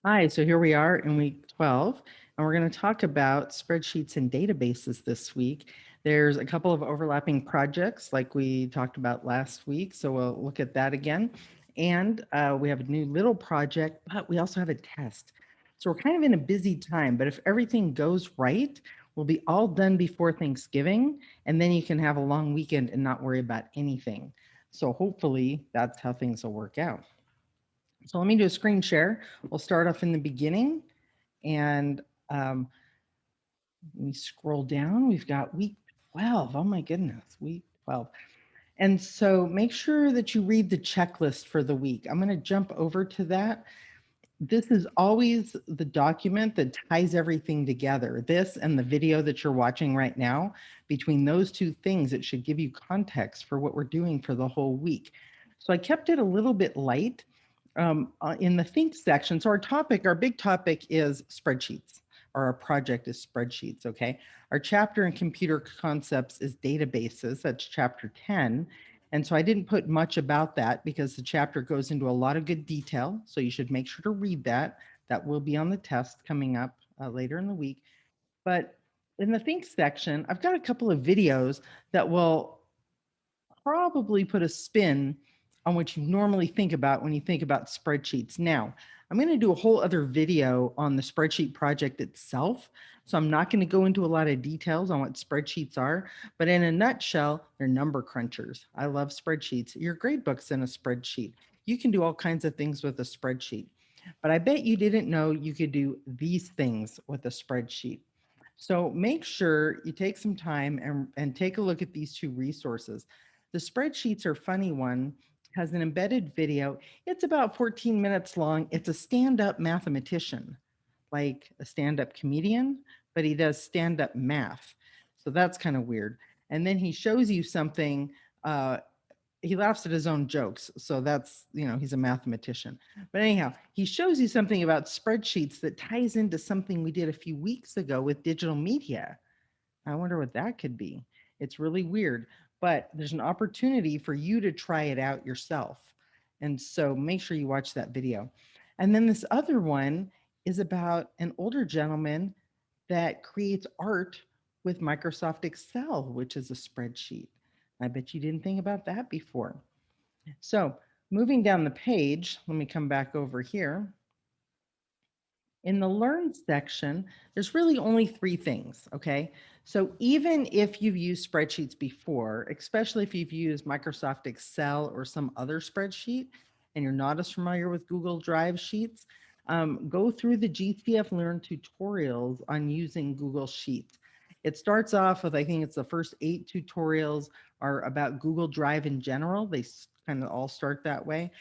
Hi, so here we are in week 12, and we're going to talk about spreadsheets and databases this week. There's a couple of overlapping projects like we talked about last week, so we'll look at that again. And we have a new little project, but we also have a test. So we're kind of in a busy time, but if everything goes right, we'll be all done before Thanksgiving, and then you can have a long weekend and not worry about anything. So hopefully that's how things will work out. So let me do a screen share. We'll start off in the beginning and let me scroll down. We've got week 12. Oh my goodness, week 12. And so make sure that you read the checklist for the week. I'm going to jump over to that. This is always the document that ties everything together. This and the video that you're watching right now, between those two things, it should give you context for what we're doing for the whole week. So I kept it a little bit light in the think section. So our big topic is spreadsheets, or our project is spreadsheets, okay? Our chapter in computer concepts is databases, that's chapter 10. And so I didn't put much about that because the chapter goes into a lot of good detail. So you should make sure to read that. That will be on the test coming up later in the week. But in the think section, I've got a couple of videos that will probably put a spin on what you normally think about when you think about spreadsheets. Now, I'm going to do a whole other video on the spreadsheet project itself. So I'm not going to go into a lot of details on what spreadsheets are, but in a nutshell, they're number crunchers. I love spreadsheets. Your grade book's in a spreadsheet. You can do all kinds of things with a spreadsheet, but I bet you didn't know you could do these things with a spreadsheet. So make sure you take some time and take a look at these two resources. The Spreadsheets Are Funny one has an embedded video. It's about 14 minutes long. It's a stand-up mathematician, like a stand-up comedian, but he does stand-up math. So that's kind of weird. And then he shows you something. He laughs at his own jokes. So that's, he's a mathematician. But anyhow, he shows you something about spreadsheets that ties into something we did a few weeks ago with digital media. I wonder what that could be. It's really weird, but there's an opportunity for you to try it out yourself. And so make sure you watch that video. And then this other one is about an older gentleman that creates art with Microsoft Excel, which is a spreadsheet. I bet you didn't think about that before. So moving down the page, let me come back over here. In the Learn section, there's really only 3 things, okay? So even if you've used spreadsheets before, especially if you've used Microsoft Excel or some other spreadsheet, and you're not as familiar with Google Drive Sheets, go through the GCF Learn tutorials on using Google Sheets. It starts off with, I think it's the first 8 tutorials are about Google Drive in general. They kind of all start that way.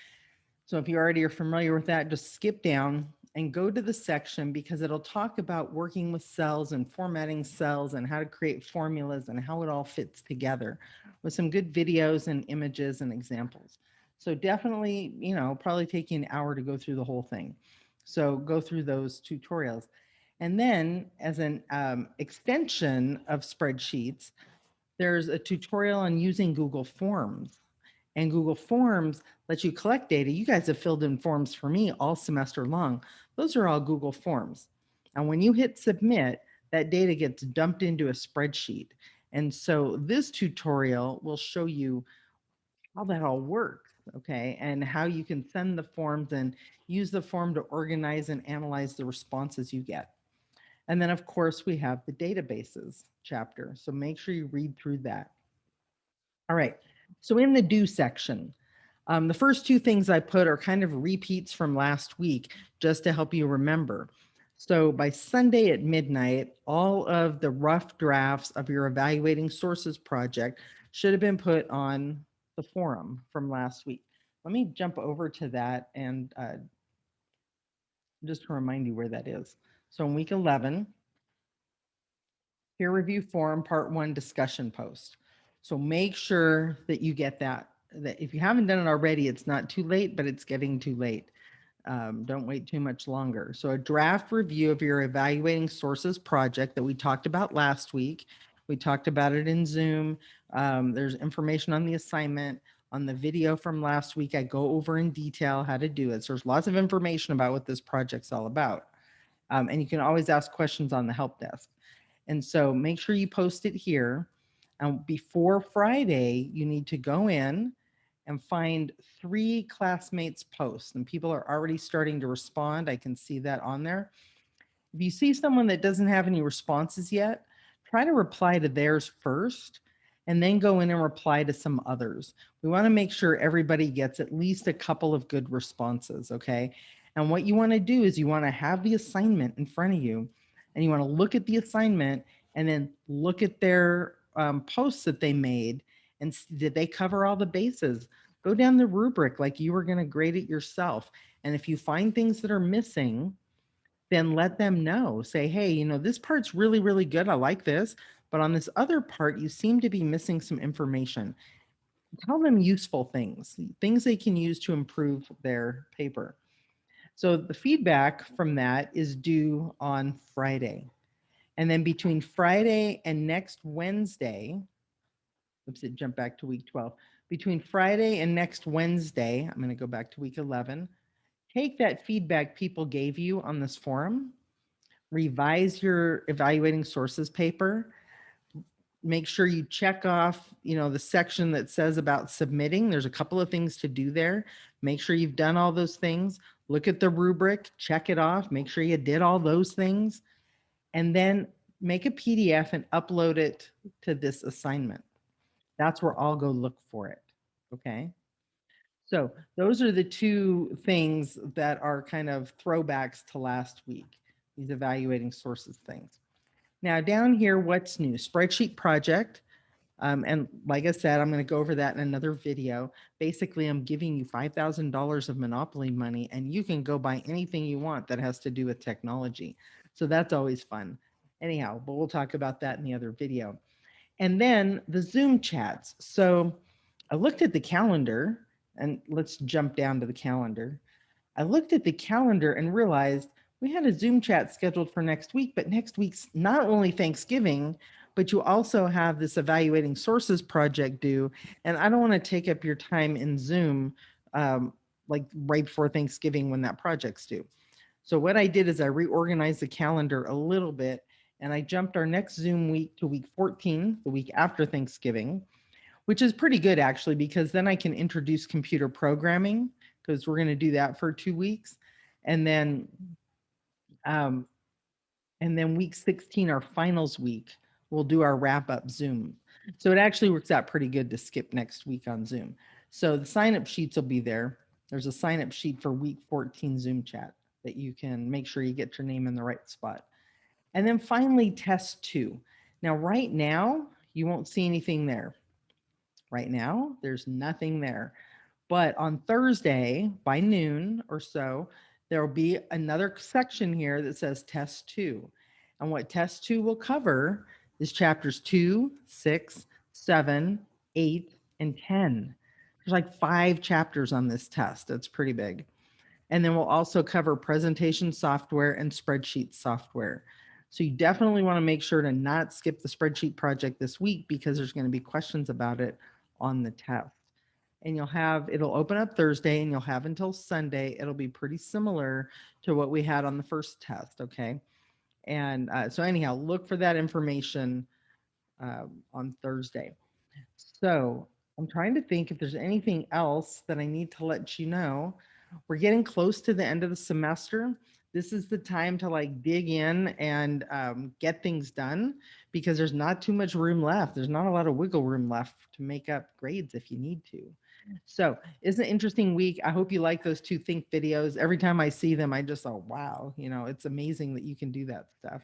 So if you already are familiar with that, just skip down and go to the section because it'll talk about working with cells and formatting cells and how to create formulas and how it all fits together with some good videos and images and examples. So definitely, probably take you an hour to go through the whole thing. So go through those tutorials. And then as an extension of spreadsheets, there's a tutorial on using Google Forms. And Google Forms lets you collect data. You guys have filled in forms for me all semester long. Those are all Google Forms. And when you hit submit, that data gets dumped into a spreadsheet. And so this tutorial will show you how that all works, okay? And how you can send the forms and use the form to organize and analyze the responses you get. And then of course we have the databases chapter. So make sure you read through that. All right, so in the do section, the first 2 things I put are kind of repeats from last week, just to help you remember. So by Sunday at midnight, all of the rough drafts of your evaluating sources project should have been put on the forum from last week. Let me jump over to that and just to remind you where that is. So in week 11, peer review forum, part 1 discussion post. So make sure that you get that if you haven't done it already, it's not too late, but it's getting too late. Don't wait too much longer. So a draft review of your evaluating sources project that we talked about last week. We talked about it in Zoom. There's information on the assignment On the video from last week, I go over in detail how to do it. So there's lots of information about what this project's all about. And you can always ask questions on the help desk. And so make sure you post it here. And before Friday, you need to go in and find 3 classmates' posts. And people are already starting to respond. I can see that on there. If you see someone that doesn't have any responses yet, try to reply to theirs first and then go in and reply to some others. We want to make sure everybody gets at least a couple of good responses, okay? And what you want to do is you want to have the assignment in front of you and you want to look at the assignment and then look at their posts that they made and did they cover all the bases? Go down the rubric like you were going to grade it yourself. And if you find things that are missing, then let them know. Say, hey, this part's really, really good. I like this. But on this other part, you seem to be missing some information. Tell them useful things they can use to improve their paper. So the feedback from that is due on Friday. And then between Friday and next Wednesday, oops, it jumped back to week 12. Between Friday and next Wednesday, I'm going to go back to week 11. Take that feedback people gave you on this forum, revise your evaluating sources paper, make sure you check off, the section that says about submitting. There's a couple of things to do there. Make sure you've done all those things. Look at the rubric, check it off, make sure you did all those things, and then make a PDF and upload it to this assignment. That's where I'll go look for it. Okay. So those are the 2 things that are kind of throwbacks to last week, these evaluating sources things. Now down here, what's new? Spreadsheet project. And like I said, I'm going to go over that in another video. Basically, I'm giving you $5,000 of Monopoly money, and you can go buy anything you want that has to do with technology. So that's always fun. Anyhow, but we'll talk about that in the other video. And then the Zoom chats. So I looked at the calendar, and let's jump down to the calendar. I looked at the calendar and realized we had a Zoom chat scheduled for next week, but next week's not only Thanksgiving, but you also have this evaluating sources project due. And I don't want to take up your time in Zoom like right before Thanksgiving when that project's due. So what I did is I reorganized the calendar a little bit and I jumped our next Zoom week to week 14, the week after Thanksgiving, which is pretty good actually, because then I can introduce computer programming because we're going to do that for 2 weeks. And then week 16, our finals week, we'll do our wrap up Zoom. So it actually works out pretty good to skip next week on Zoom. So the sign up sheets will be there. There's a sign up sheet for week 14 Zoom chat that you can make sure you get your name in the right spot. And then finally, test 2. Now, right now, you won't see anything there. Right now, there's nothing there. But on Thursday by noon or so, there will be another section here that says test 2. And what test 2 will cover is chapters 2, 6, 7, 8, and 10. There's like 5 chapters on this test. That's pretty big. And then we'll also cover presentation software and spreadsheet software. So you definitely want to make sure to not skip the spreadsheet project this week because there's going to be questions about it on the test. And it'll open up Thursday and you'll have until Sunday. It'll be pretty similar to what we had on the first test, okay? And so anyhow, look for that information on Thursday. So I'm trying to think if there's anything else that I need to let you know. We're getting close to the end of the semester. This is the time to like dig in and get things done because there's not too much room left. There's not a lot of wiggle room left to make up grades if you need to. So it's an interesting week. I hope you like those 2 Think videos. Every time I see them, I just thought, wow, it's amazing that you can do that stuff.